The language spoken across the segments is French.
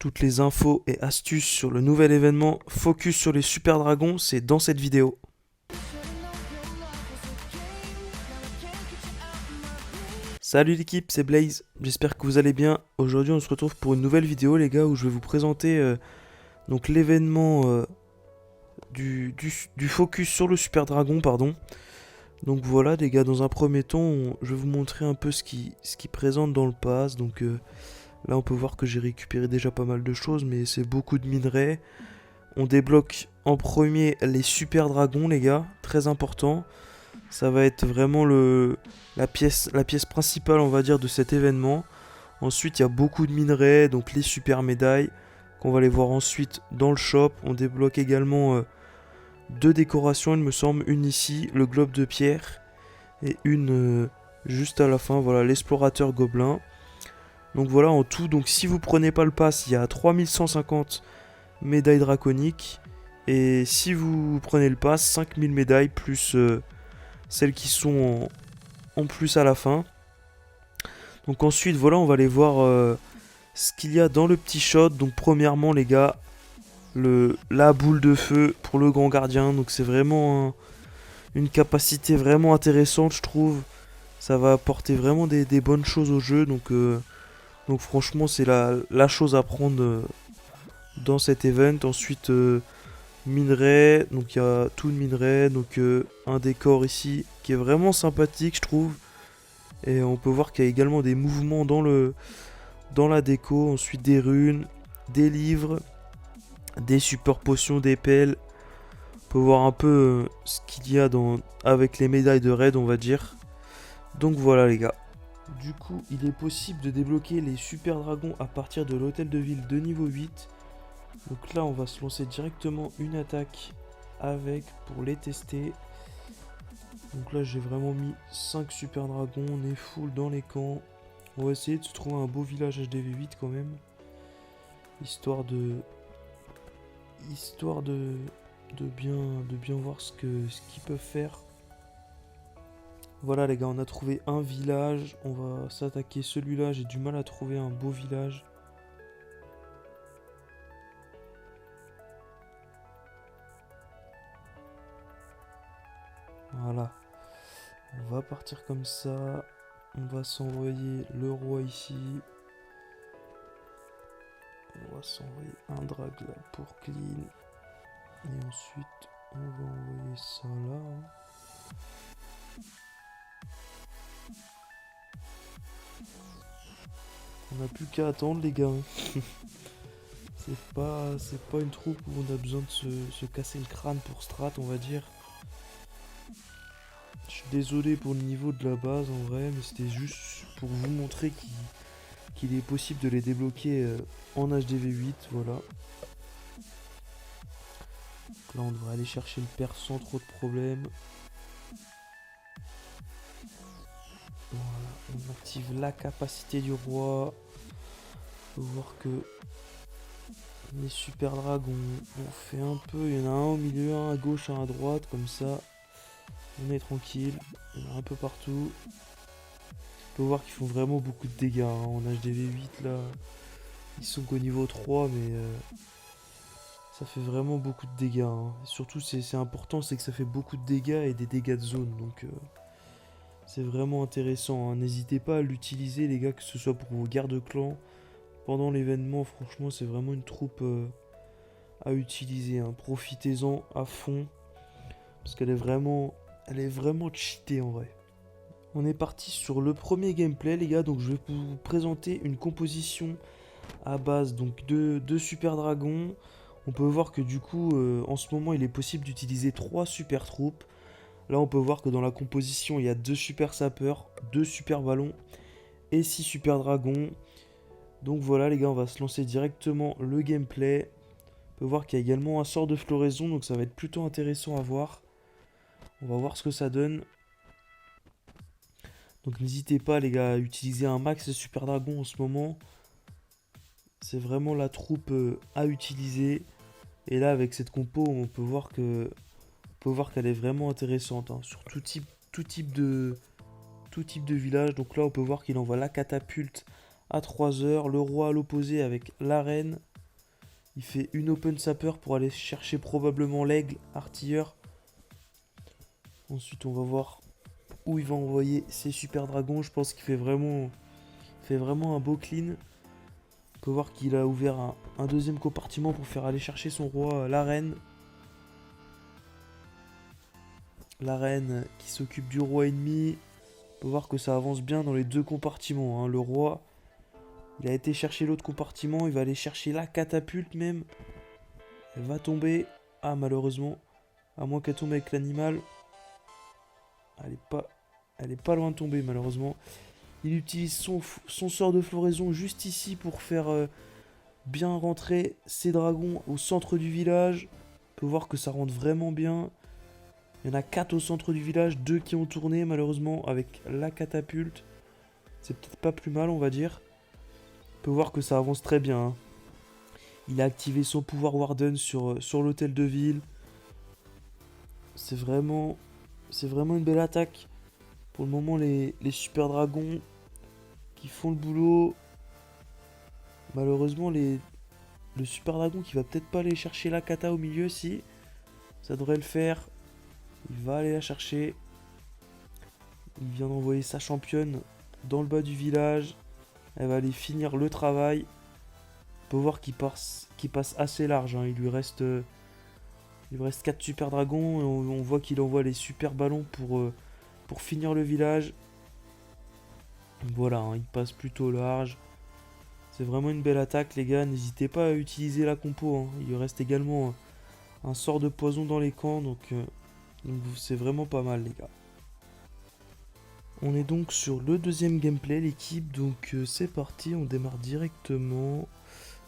Toutes les infos et astuces sur le nouvel événement Focus sur les super dragons, c'est dans cette vidéo. Salut l'équipe, c'est Blaze, j'espère que vous allez bien. Aujourd'hui on se retrouve pour une nouvelle vidéo les gars où je vais vous présenter donc l'événement du Focus sur le super dragon, pardon. Donc voilà les gars, dans un premier temps, je vais vous montrer un peu ce qui présente dans le pass. Donc là on peut voir que j'ai récupéré déjà pas mal de choses, mais c'est beaucoup de minerais. On débloque en premier les super dragons les gars, très important. Ça va être vraiment la pièce principale on va dire de cet événement. Ensuite il y a beaucoup de minerais, donc les super médailles qu'on va les voir ensuite dans le shop. On débloque également deux décorations il me semble, une ici, le globe de pierre, et une juste à la fin, voilà, l'explorateur gobelin. Donc voilà en tout, donc si vous prenez pas le pass, il y a 3150 médailles draconiques. Et si vous prenez le pass, 5000 médailles plus celles qui sont en plus à la fin. Donc ensuite, voilà, on va aller voir ce qu'il y a dans le petit shot. Donc premièrement, les gars, la boule de feu pour le grand gardien. Donc c'est vraiment une capacité vraiment intéressante, je trouve. Ça va apporter vraiment des bonnes choses au jeu. Donc franchement, c'est la chose à prendre dans cet event. Ensuite, minerai, donc il y a tout de minerai, donc un décor ici qui est vraiment sympathique, je trouve. Et on peut voir qu'il y a également des mouvements dans la déco. Ensuite, des runes, des livres, des super potions, des pelles. On peut voir un peu ce qu'il y a avec les médailles de raid, on va dire. Donc voilà, les gars. Du coup, il est possible de débloquer les super dragons à partir de l'hôtel de ville de niveau 8. Donc là, on va se lancer directement une attaque avec pour les tester. Donc là, j'ai vraiment mis 5 super dragons. On est full dans les camps. On va essayer de se trouver un beau village HDV8 quand même. Histoire de bien voir ce qu'ils peuvent faire. Voilà les gars, on a trouvé un village. On va s'attaquer celui-là. J'ai du mal à trouver un beau village. Voilà. On va partir comme ça. On va s'envoyer le roi ici. On va s'envoyer un drag là pour clean. Et ensuite, on va envoyer ça là. On n'a plus qu'à attendre les gars. C'est pas une troupe où on a besoin de se casser le crâne pour strat, on va dire. Je suis désolé pour le niveau de la base en vrai, mais c'était juste pour vous montrer qu'il est possible de les débloquer en HDV8, voilà. Donc là on devrait aller chercher le père sans trop de problèmes. Voilà, on active la capacité du roi. On peut voir que les super dragons, on fait un peu, il y en a un au milieu, un à gauche, un à droite, comme ça. On est tranquille, il y en a un peu partout. On peut voir qu'ils font vraiment beaucoup de dégâts hein. En HDV8 là. Ils sont qu'au niveau 3 mais ça fait vraiment beaucoup de dégâts hein. Et surtout c'est important, c'est que ça fait beaucoup de dégâts et des dégâts de zone. Donc c'est vraiment intéressant hein. N'hésitez pas à l'utiliser les gars, que ce soit pour vos gardes clans. Pendant l'événement, franchement c'est vraiment une troupe à utiliser hein. Profitez-en à fond. Parce qu'elle est vraiment cheatée en vrai. On est parti sur le premier gameplay les gars, donc je vais vous présenter une composition à base donc de super dragons. On peut voir que du coup en ce moment il est possible d'utiliser 3 super troupes. Là on peut voir que dans la composition il y a 2 super sapeurs, 2 super ballons et 6 super dragons. Donc voilà les gars, on va se lancer directement le gameplay. On peut voir qu'il y a également un sort de floraison, donc ça va être plutôt intéressant à voir. On va voir ce que ça donne. Donc n'hésitez pas les gars à utiliser un max de super dragon en ce moment. C'est vraiment la troupe à utiliser. Et là avec cette compo on peut voir qu'elle est vraiment intéressante hein, sur tout type de village. Donc là on peut voir qu'il envoie la catapulte à 3 heures, le roi à l'opposé avec l'arène. Il fait une open sapeur pour aller chercher probablement l'aigle, artilleur. Ensuite, on va voir où il va envoyer ses super dragons. Je pense qu'il fait vraiment un beau clean. On peut voir qu'il a ouvert un deuxième compartiment pour faire aller chercher son roi, la reine. La reine qui s'occupe du roi ennemi. On peut voir que ça avance bien dans les deux compartiments, hein. Le roi, il a été chercher l'autre compartiment. Il va aller chercher la catapulte même. Elle va tomber. Ah, malheureusement. À moins qu'elle tombe avec l'animal. Elle est pas loin de tomber, malheureusement. Il utilise son sort de floraison juste ici pour faire bien rentrer ses dragons au centre du village. On peut voir que ça rentre vraiment bien. Il y en a 4 au centre du village, 2 qui ont tourné malheureusement avec la catapulte. C'est peut-être pas plus mal, on va dire. On peut voir que ça avance très bien, hein. Il a activé son pouvoir Warden sur l'hôtel de ville. C'est vraiment une belle attaque. Pour le moment, les super dragons qui font le boulot. Malheureusement, le super dragon qui va peut-être pas aller chercher la kata au milieu, si. Ça devrait le faire. Il va aller la chercher. Il vient d'envoyer sa championne dans le bas du village. Elle va aller finir le travail. On peut voir qu'il passe assez large, hein. Il lui reste 4 super dragons. Et on voit qu'il envoie les super ballons pour finir le village. Voilà, hein, il passe plutôt large. C'est vraiment une belle attaque, les gars. N'hésitez pas à utiliser la compo, hein. Il lui reste également un sort de poison dans les camps. Donc c'est vraiment pas mal, les gars. On est donc sur le deuxième gameplay, l'équipe. Donc c'est parti, on démarre directement.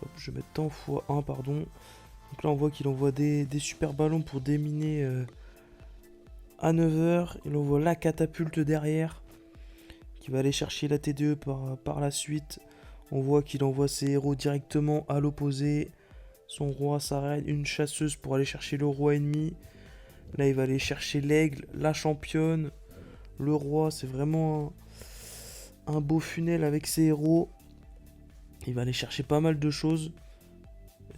Hop, je vais mettre en x1, pardon. Donc là, on voit qu'il envoie des super ballons pour déminer à 9h. Il envoie la catapulte derrière, qui va aller chercher la TDE par la suite. On voit qu'il envoie ses héros directement à l'opposé. Son roi s'arrête, une chasseuse pour aller chercher le roi ennemi. Là, il va aller chercher l'aigle, la championne, le roi. C'est vraiment un beau funnel avec ses héros. Il va aller chercher pas mal de choses.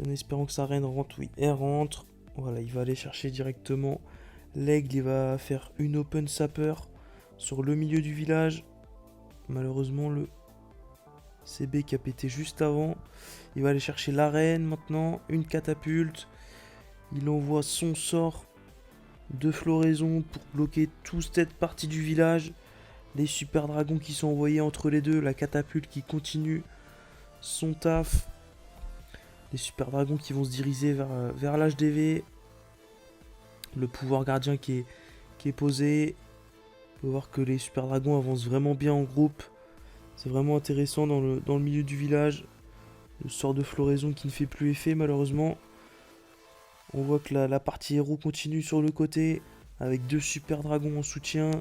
En espérant que sa reine rentre. Oui, elle rentre. Voilà, il va aller chercher directement l'aigle. Il va faire une open sapeur sur le milieu du village. Malheureusement, le CB qui a pété juste avant. Il va aller chercher la reine maintenant. Une catapulte. Il envoie son sort de floraison pour bloquer toute cette partie du village. Les super dragons qui sont envoyés entre les deux. La catapulte qui continue son taf. Les super dragons qui vont se diriger vers l'HDV. Le pouvoir gardien qui est posé. On peut voir que les super dragons avancent vraiment bien en groupe. C'est vraiment intéressant dans le milieu du village. Le sort de floraison qui ne fait plus effet malheureusement. On voit que la partie héros continue sur le côté. Avec 2 super dragons en soutien.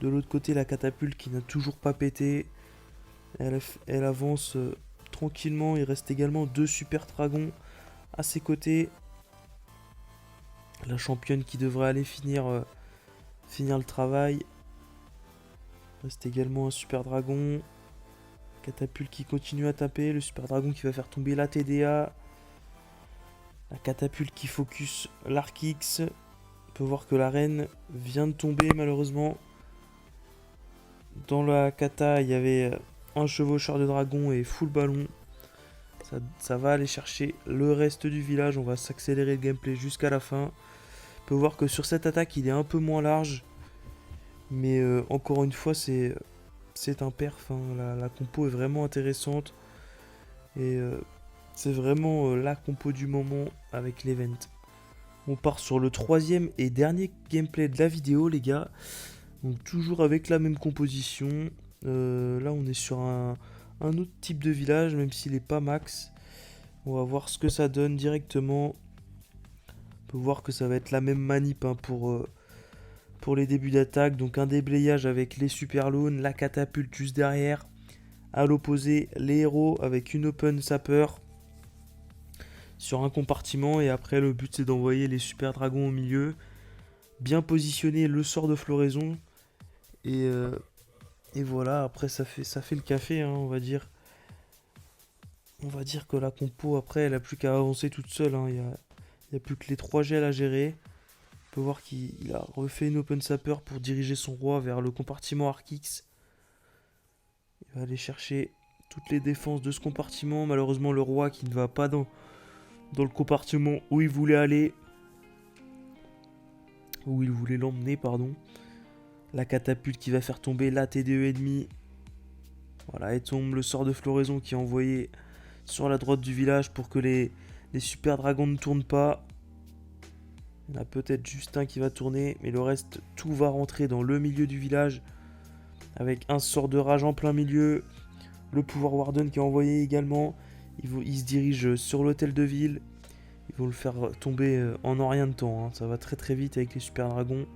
De l'autre côté, la catapulte qui n'a toujours pas pété. Elle avance tranquillement. Il reste également 2 super dragons à ses côtés. La championne qui devrait aller finir le travail. Il reste également un super dragon. Catapulte qui continue à taper. Le super dragon qui va faire tomber la TDA. La catapulte qui focus l'arc X. On peut voir que la reine vient de tomber malheureusement. Dans la kata, il y avait un chevaucheur de dragon et full ballon. Ça va aller chercher le reste du village. On va s'accélérer le gameplay jusqu'à la fin. On peut voir que sur cette attaque, il est un peu moins large. Mais encore une fois, c'est un perf, hein. La compo est vraiment intéressante. Et c'est vraiment la compo du moment avec l'event. On part sur le troisième et dernier gameplay de la vidéo, les gars. Donc toujours avec la même composition. Là, on est sur un autre type de village, même s'il n'est pas max. On va voir ce que ça donne directement. On peut voir que ça va être la même manip, hein, pour les débuts d'attaque. Donc un déblayage avec les super lawns, la catapulte juste derrière. À l'opposé, les héros avec une open sapeur sur un compartiment. Et après, le but c'est d'envoyer les super dragons au milieu. Bien positionner le sort de floraison. Et voilà, après ça fait le café, hein, on va dire. On va dire que la compo, après, elle a plus qu'à avancer toute seule, hein. Il y a plus que les 3 gels à gérer. On peut voir qu'il a refait une open sapper pour diriger son roi vers le compartiment Arkix. Il va aller chercher toutes les défenses de ce compartiment. Malheureusement, le roi qui ne va pas dans le compartiment où il voulait aller. Où il voulait l'emmener, pardon. La catapulte qui va faire tomber la TDE ennemie. Voilà, et tombe le sort de floraison qui est envoyé sur la droite du village pour que les super dragons ne tournent pas. Il y en a peut-être juste un qui va tourner, mais le reste, tout va rentrer dans le milieu du village. Avec un sort de rage en plein milieu. Le pouvoir Warden qui est envoyé également. Il se dirige sur l'hôtel de ville. Ils vont le faire tomber en rien de temps, hein. Ça va très très vite avec les super dragons.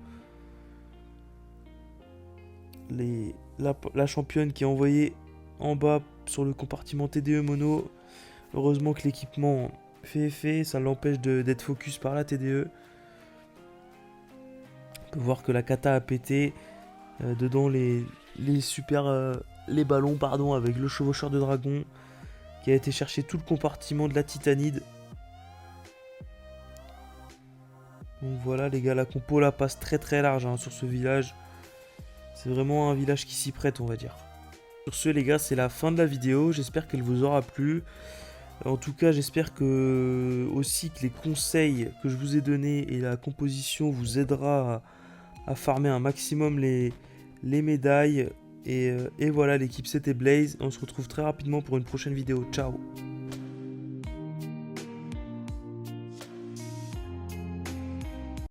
La championne qui est envoyée en bas sur le compartiment TDE mono. Heureusement que l'équipement fait effet, ça l'empêche d'être focus par la TDE. On peut voir que la kata a pété. Dedans les ballons pardon, avec le chevaucheur de dragon qui a été chercher tout le compartiment de la titanide. Donc voilà les gars, la compo là passe très très large, hein, sur ce village. C'est vraiment un village qui s'y prête, on va dire. Sur ce les gars, c'est la fin de la vidéo, j'espère qu'elle vous aura plu. En tout cas, j'espère que aussi que les conseils que je vous ai donnés et la composition vous aidera à farmer un maximum les médailles. Et voilà, l'équipe c'était Blaze. On se retrouve très rapidement pour une prochaine vidéo. Ciao!